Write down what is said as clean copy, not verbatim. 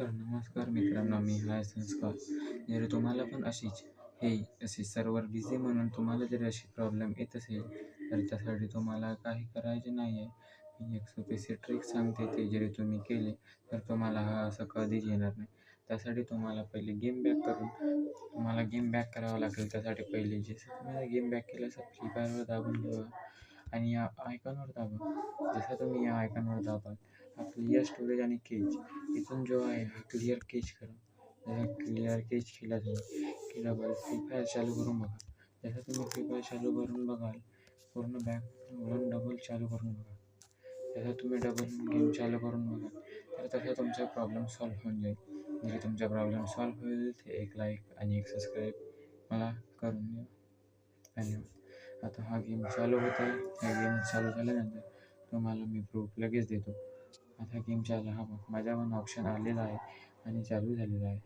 तर नमस्कार मित्रांनो, मी हाय संस्कार. जर तुम्हाला पण असे सर्व्हर बिझी म्हणून तुम्हाला जर अशी प्रॉब्लेम येत असेल, तर त्यासाठी तुम्हाला काही करायचे नाही आहे. मी एक सोपीशी ट्रिक सांगते, ते जरी तुम्ही केले तर तुम्हाला असं कधीच येणार नाही. त्यासाठी तुम्हाला पहिले गेम बॅक करावं लागेल. त्यासाठी पहिले जसं तुम्हाला गेम बॅक केलं असं फ्री फायरवर दाबून ठेवा आणि या आयकॉनवर दाबा. जसं तुम्ही या आयकॉनवर दाबाल, हा क्लिअर स्टोरेज आणि केज इथून जो आहे हा क्लिअर केज करा. जसा क्लिअर केज केला तुम्ही की डबल फ्री फायर चालू करून बघा. जसं तुम्ही फ्री फायर चालू करून बघाल, पूर्ण बॅक वरून डबल चालू करून बघा. जसं तुम्ही डबल गेम चालू करून बघाल, तर तसा तुमचा प्रॉब्लेम सॉल्व्ह होऊन जाईल. जरी तुमचा प्रॉब्लेम सॉल्व्ह होईल, ते एक लाईक आणि एक सबस्क्राईब मला करून द्या. धन्यवाद. आता हा गेम चालू होत आहे. हा गेम चालू झाल्यानंतर तुम्हाला मी प्रूफ लगेच देतो. आता गेम चालू हा माझ्या पण ऑप्शन आलेला आहे आणि चालू झालेला आहे.